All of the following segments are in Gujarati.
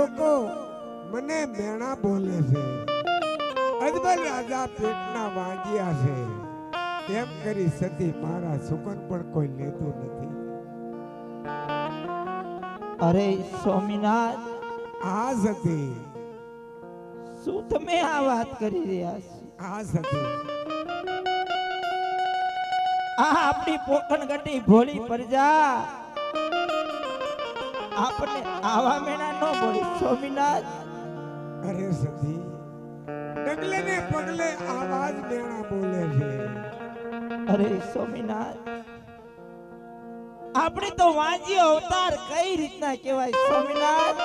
લોકો મને મેણા બોલે છે, અજમલ રાજા પેટના વાંજ્યા છે, એમ કરી સતી મારા સુકન પણ કોઈ લેતું નથી. અરે સ્વામિનાથ, આ સતી, શું તમે આ વાત કરી રહ્યા છો? આ સતી, આ આપણી પોખણ ગટી ભોળી પ્રજા આપણે આવા મેણા ન બોલી સ્વામિનાથ. અરે સતી, ડગલે ને પગલે આવાજ મેણા બોલે છે. અરે સ્વામિનાથ, આપણે તો વાંજ્યો અવતાર કઈ રીતના કહેવાય સ્વામિનાથ?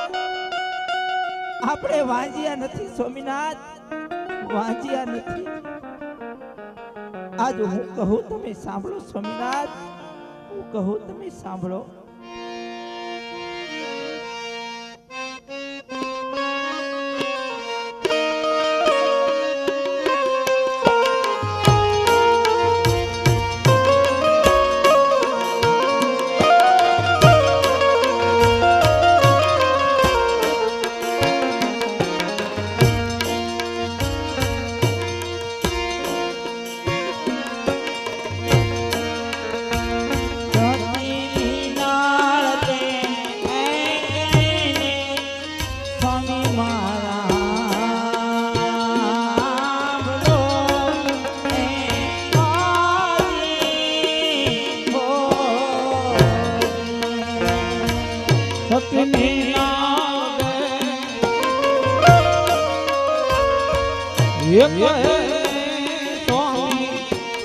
આપણે વાંજ્યા નથી સ્વામિનાથ, વાંજ્યા નથી. આજ હું કહું તમે સાંભળો સ્વામિનાથ, હું કહું તમે સાંભળો.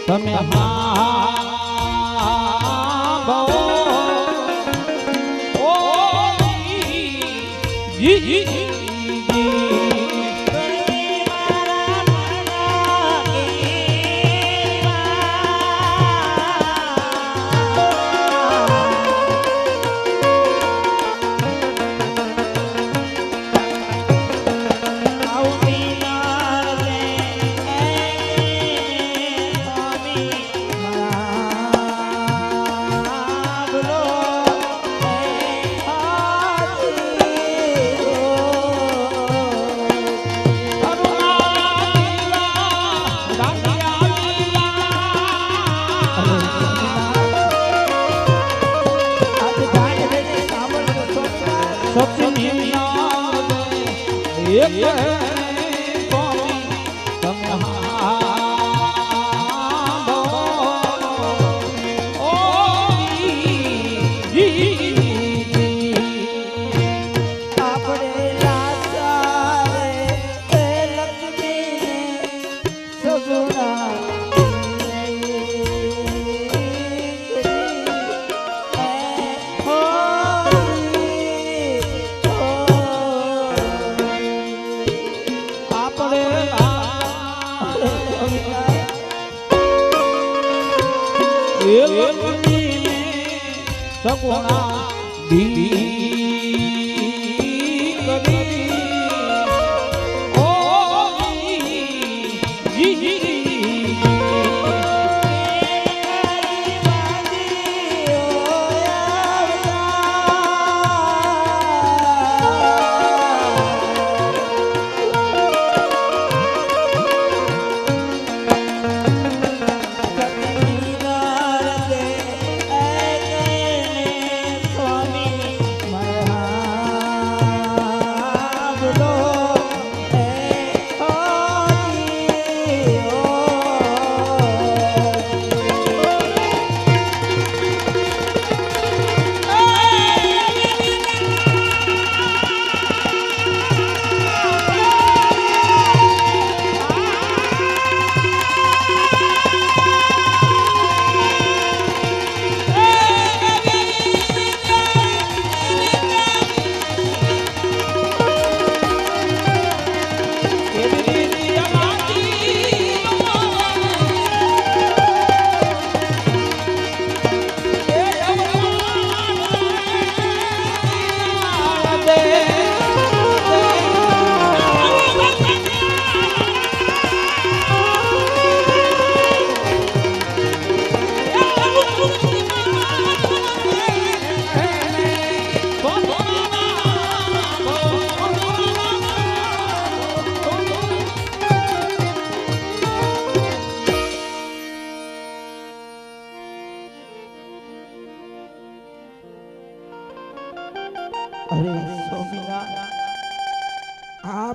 તમે સગુણા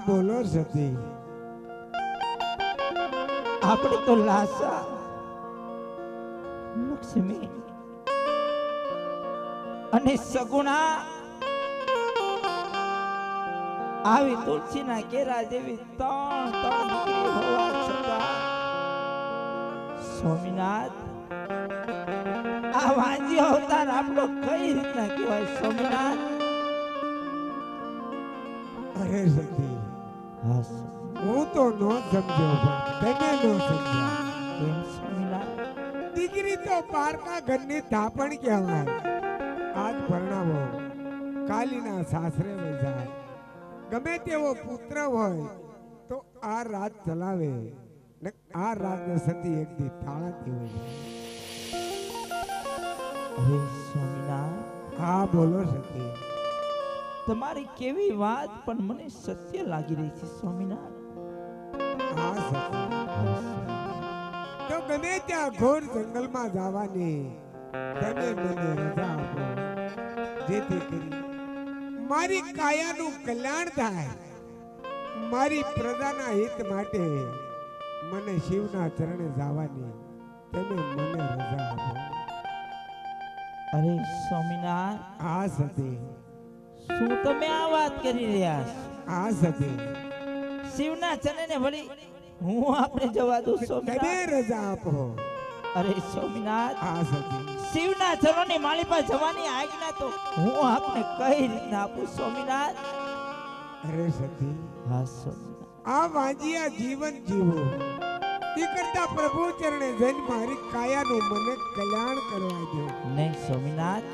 બોલો સતી. આપણે તો લાસા લક્ષ્મી અને સગુણા આવી તુલસીના કેરા જેવી ત્રણ દીકરી હોવા છતાં સ્વામિનાથ આ વાંજી અવતાર આપણો કઈ રીતના કહેવાય સ્વામિનાથ? અરે સતી, હા હું તો નો સમજ્યો પણ તમે નો સમજ્યા. કેમ સ્વામિનાથ? દીકરી તો પારકા ઘરની થાપણ કહેવાય. આજ પરણાવો કાલીના સાસરે વઈ જાય. ગમે તેવો પુત્ર હોય તો આ રાજ ચલાવે ને આ રાજને સતી એક દી તાળાતી હોય. અરે સ્વામિનાથ, હા બોલો સતી. તમારી કેવી વાત પણ મને સત્ય લાગી રહી છે સ્વામિનાથ. હા સતી, તો ગમે ત્યાં ઘોર જંગલમાં જવાની તમે મને રજા આપો, જેથી કરી મારી કાયાનું કલ્યાણ થાય. મારી પ્રજાના હિત માટે મને શિવના ચરણે જવાની તમે મને રજા આપો. અરે સ્વામિનાથ, આ સતી, શું તમે આ વાત કરી રહ્યા છો? આ સતી, શિવના ચરણે વળી હું આપણે જવા દઉં તમે સ્વામિનાથ? રજા આપો. અરે સ્વામિનાથ, આ સતી, શિવના ચરણની માળી પાસે જવાની આજ્ઞા તો હું આપને કઈ રીતના આપું સ્વામિનાથ? અરે સતી, હા સ્વામિનાથ, આ વાંજિયા જીવન જીવો એ કરતા પ્રભુ ચરણે જઈને મારી કાયાનું મને કલ્યાણ કરવા દો. નહીં સ્વામિનાથ,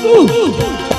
Ooh.